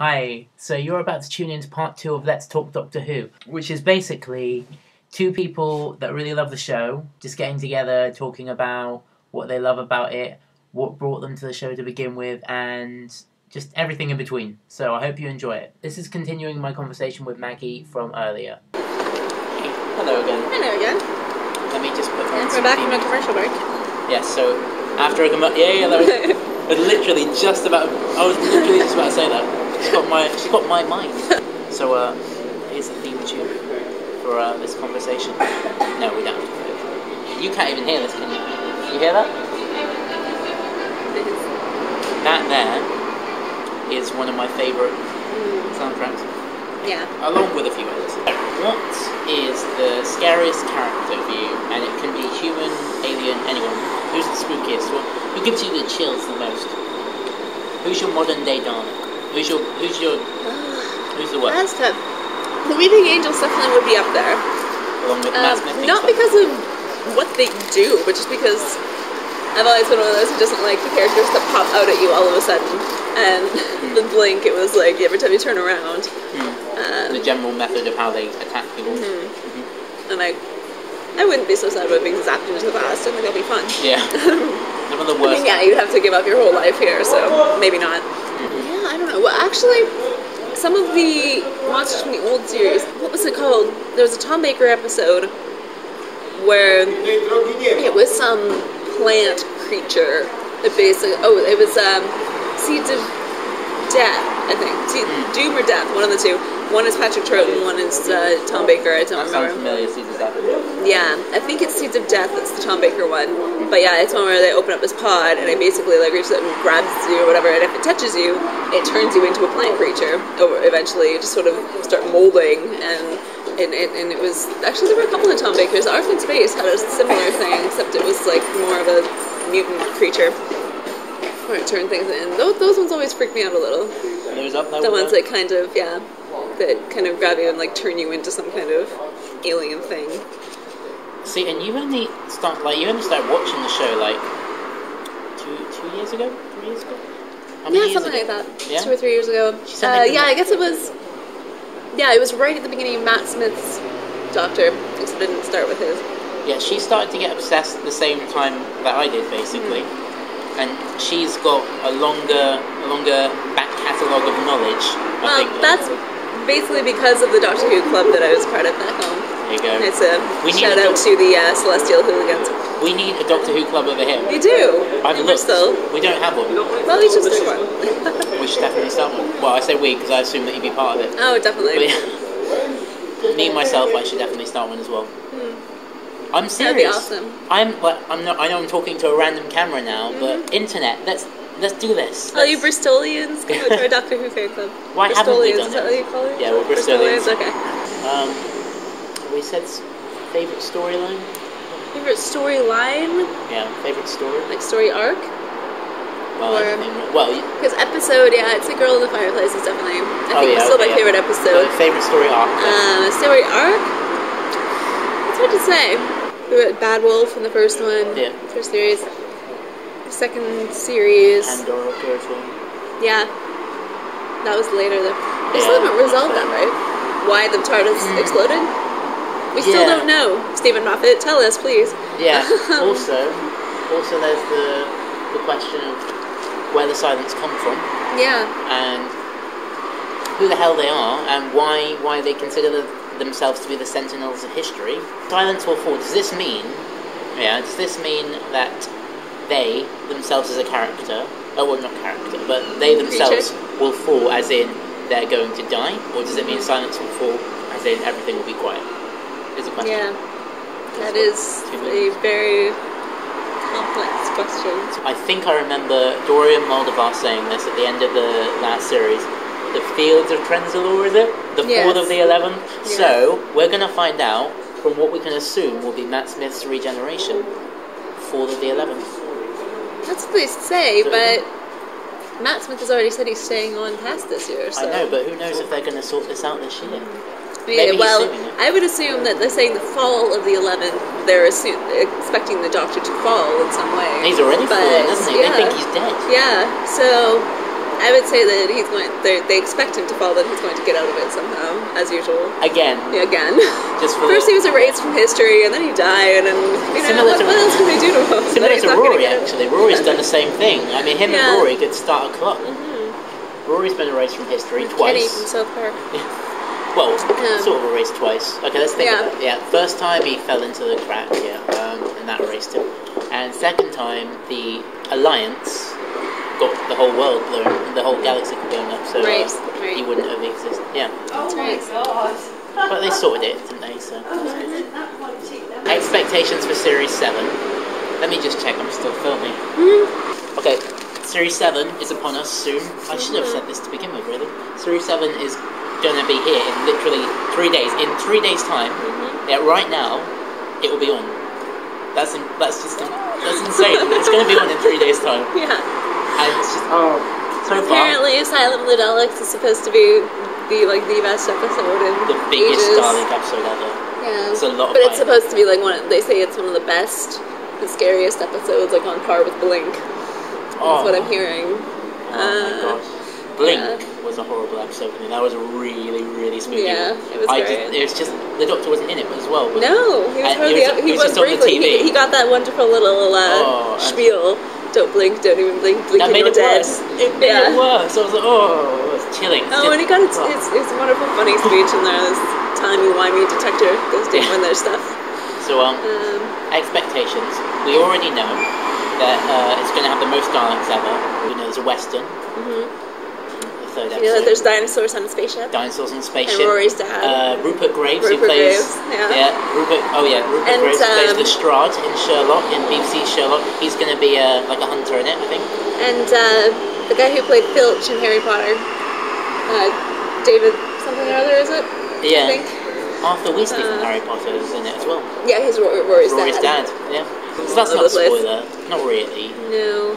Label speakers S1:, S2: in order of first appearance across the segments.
S1: Hi, so you're about to tune into part 2 of Let's Talk Doctor Who, which is basically two people that really love the show, just getting together, talking about what they love about it, what brought them to the show to begin with, and just everything in between. So I hope you enjoy it. This is continuing my conversation with Maggie from earlier. Hey, hello again.
S2: Hello again.
S1: Let me just put on
S2: we're back from a commercial break.
S1: Yes, so after a that was literally just about, I was literally just about to say that. She's got my mind. So here's the theme tune for this conversation. No, we don't have to put it. You can't even hear this, can you? You hear that? That there is one of my favourite soundtracks.
S2: Yeah.
S1: Along with a few others. What is the scariest character for you? And it can be human, alien, anyone. Who's the spookiest one? Who gives you the chills the most? Who's your modern day Dalek? Who's the worst?
S2: That's tough. The Weeping Angels definitely would be up there.
S1: Along with Matt Smith.
S2: Not because of what they do, but just because I've always been one of those who doesn't like the characters that pop out at you all of a sudden. And the blink, it was like every time you turn around.
S1: The general method of how they attack people.
S2: And I wouldn't be so sad about being zapped into the past. I think that'll be fun.
S1: Yeah. Some of the worst.
S2: I mean, yeah, you'd have to give up your whole life here, so maybe not. Yeah, I don't know. Well, actually, some of the monsters from the old series, what was it called? There was a Tom Baker episode where it was some plant creature that basically, it was Seeds of Death, I think. Doom or Death, one of the two. One is Patrick Troughton, one is Tom Baker, I don't remember.
S1: Sounds familiar, Seeds of Death.
S2: Yeah, I think it's Seeds of Death, that's the Tom Baker one. But yeah, it's one where they open up this pod, and it basically reaches out and grabs you or whatever, and if it touches you, it turns you into a plant creature. Or eventually, you just sort of start molding, and it was... Actually, there were a couple of Tom Bakers. Arf in Space had a similar thing, except it was more of a mutant creature, where it turned things in. Those ones always freaked me out a little. The ones that kind of, that kind of grab you and turn you into some kind of alien thing.
S1: See, and you only started watching the show 2 years ago, 3 years ago.
S2: Something like that.
S1: Yeah?
S2: 2 or 3 years ago. I guess it was. Yeah, it was right at the beginning of Matt Smith's Doctor. Because it didn't start with his.
S1: Yeah, she started to get obsessed at the same time that I did, basically. And she's got a longer back catalogue of knowledge. I think
S2: that's basically because of the Doctor Who club that I was part of back home.
S1: There you go.
S2: It's a shout out to the Celestial Hooligans.
S1: We need a Doctor Who club over here.
S2: We do.
S1: I've looked. We don't have one.
S2: Well, we should start one.
S1: We should definitely start one. Well, I say we because I assume that you'd be part of it.
S2: Oh, definitely.
S1: But, me myself, I should definitely start one as well. I'm serious.
S2: That'd be awesome.
S1: I know I'm talking to a random camera now, but internet. Let's do this.
S2: All you Bristolians, come out to our Doctor Who fan club.
S1: Why haven't we done
S2: Is that what you call it?
S1: Yeah, we're Bristolians.
S2: Okay.
S1: We said favourite storyline?
S2: Favourite storyline?
S1: Yeah, favourite story?
S2: Story arc?
S1: Well,
S2: because episode, it's The Girl in the Fireplace is definitely, I think it's still my favourite episode.
S1: Favourite story arc?
S2: Story arc? It's hard to say. We were at Bad Wolf in the first one, first series. The second series.
S1: Pandora as well.
S2: Yeah. That was later though. We still haven't resolved that, right? Why the TARDIS exploded? We still don't know. Stephen Moffat, tell us, please.
S1: Yeah. also there's the question of where the silence come from. Yeah. And who the hell they are, and why they consider themselves to be the sentinels of history. Silence will fall. Does this mean that they themselves as a character, not character, but they themselves will fall as in they're going to die, or does it mean silence will fall as in everything will be quiet? Is a question.
S2: Yeah, that is a very complex question.
S1: I think I remember Dorian Moldovar saying this at the end of the last series. The Fields of Trenzalore, is it? The Fall of the 11th? Yes. So, we're going to find out from what we can assume will be Matt Smith's regeneration. Fall of the 11th.
S2: That's what they say, but Matt Smith has already said he's staying on past this year. So.
S1: I know, but who knows if they're going to sort this out this year?
S2: Yeah, well, I would assume that they're saying the fall of the 11th, they're expecting the Doctor to fall in some way.
S1: He's already fallen, hasn't he?
S2: Yeah.
S1: They think he's dead.
S2: Yeah, so I would say that he's going. They expect him to fall, that he's going to get out of it somehow, as usual.
S1: Again.
S2: Yeah, again.
S1: Just for
S2: First he was erased from history, and then he died, and what else can they do to him?
S1: Similar to Rory, actually. Rory's done the same thing. I mean, him and Rory could start a club. Rory's been erased from history twice.
S2: Kenny from South Park.
S1: Well, sort of erased twice. Okay, let's think about it. Yeah, first time he fell into the crack, and that erased him. And second time, the Alliance got the whole world blown, the whole galaxy blown up, so he wouldn't have existed. Yeah.
S2: Oh my god.
S1: But they sorted it, didn't they? So. Expectations for Series 7. Let me just check, I'm still filming. Okay, Series 7 is upon us soon. I should have said this to begin with, really. Series 7 is going to be here in literally 3 days. In 3 days' time, right now, it will be on. That's insane. It's going to be on in 3 days' time.
S2: Yeah.
S1: And it's just, so far.
S2: Apparently, Silent of the Daleks is supposed to be the best episode in
S1: the biggest
S2: ages.
S1: Dalek episode ever.
S2: Yeah.
S1: It's a lot of
S2: But it's supposed to be like they say it's one of the best, the scariest episodes, like on par with Blink. That's what I'm hearing.
S1: Oh my gosh. Blink was a horrible episode for me. That was really, really spooky.
S2: Yeah, it was great.
S1: It was just, the Doctor wasn't in it as well.
S2: No, he was hardly up. He was
S1: just on the TV.
S2: He got that wonderful little spiel. Don't blink, don't even blink, blink and you're dead.
S1: It made it worse. I was like, it was chilling.
S2: And he got his wonderful funny speech in there, this timey-wimey detector goes down when there's stuff.
S1: So, expectations. We already know that it's going to have the most Daleks ever. We know there's a Western. The third episode.
S2: You know that there's dinosaurs on a spaceship?
S1: Dinosaurs on a spaceship.
S2: And Rory's dad.
S1: Rupert Graves, who plays... Rupert Graves plays Lestrade in Sherlock, in BBC Sherlock. He's going to be like a hunter in it, I think.
S2: And the guy who played Filch in Harry Potter, David something or other, is it?
S1: Yeah.
S2: I think.
S1: Arthur Weasley from Harry Potter is in it as well.
S2: Yeah, he's Rory's
S1: dad. Yeah. So that's not a spoiler. Not really.
S2: No.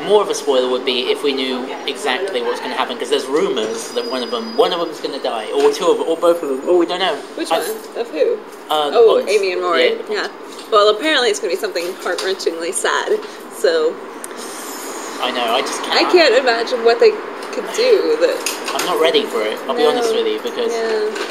S1: More of a spoiler would be if we knew exactly what's going to happen, because there's rumours that one of them's going to die, or two of them, or both of them. Oh, we don't know.
S2: Which one? Of who?
S1: Ponds.
S2: Amy and Rory.
S1: Yeah.
S2: Well, apparently it's going to be something heart-wrenchingly sad. So.
S1: I know. I just can't.
S2: I can't imagine what they could do.
S1: I'm not ready for it. I'll be honest with you, because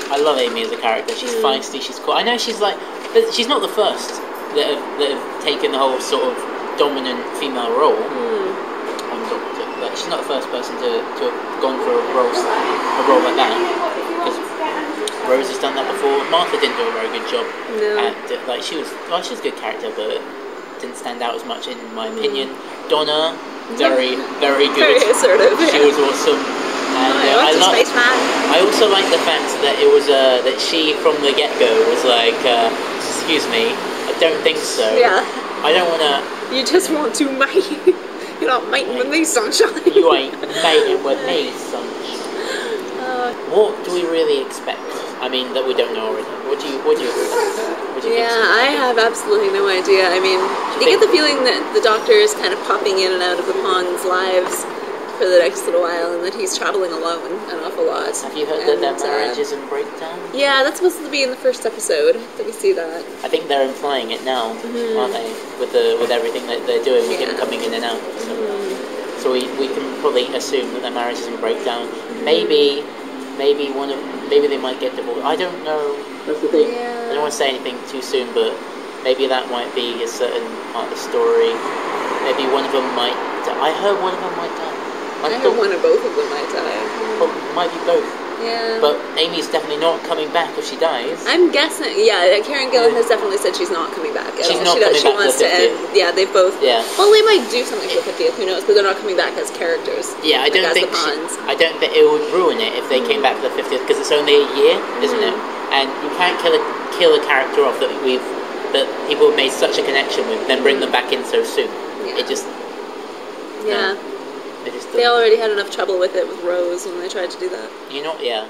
S1: I love Amy as a character. She's feisty. She's cool. I know she's like, but she's not the first that have taken the whole sort of dominant female role on Doctor. Like, she's not the first person to have gone for a role like that. Because Rose has done that before. Martha didn't do a very good job. No. She was a good character, but didn't stand out as much in my opinion. Donna, very, very good.
S2: Very assertive.
S1: She was awesome. And I also like the fact that it was that she from the get-go was like, excuse me, I don't think so.
S2: Yeah.
S1: I don't want to...
S2: You just want to mate. You're not mating with me, sunshine.
S1: You ain't mating with me, sunshine. What do we really expect? I mean, that we don't know already. What do you expect?
S2: I have absolutely no idea. I mean, you get the feeling that the Doctor is kind of popping in and out of the Ponds' lives for the next little while, and that he's traveling alone an awful lot.
S1: Have you heard that their marriage is in breakdown?
S2: Yeah, that's supposed to be in the first episode that we see that.
S1: I think they're implying it now, aren't they? With everything that they're doing, with him coming in and out. So we can probably assume that their marriage is in breakdown. Maybe they might get divorced. I don't know. That's the thing. I don't want to say anything too soon, but maybe that might be a certain part of the story. Maybe one of them might die. I heard one of them might die.
S2: I heard one or both of them might die.
S1: Well, might be both.
S2: Yeah.
S1: But Amy's definitely not coming back if she dies.
S2: I'm guessing. Yeah, Karen Gillan has definitely said she's not coming back.
S1: She's not coming back. She wants to end.
S2: Yeah, they both.
S1: Yeah.
S2: Well, they might do something for 50th. Who knows? Because they're not coming back as characters.
S1: Yeah, I don't think it would ruin it if they came back for the 50th, because it's only a year, isn't it? And you can't kill a character off that people have made such a connection with, then bring them back in so soon. Yeah. It just.
S2: Yeah. They already had enough trouble with it with Rose when they tried to do that.
S1: Yeah.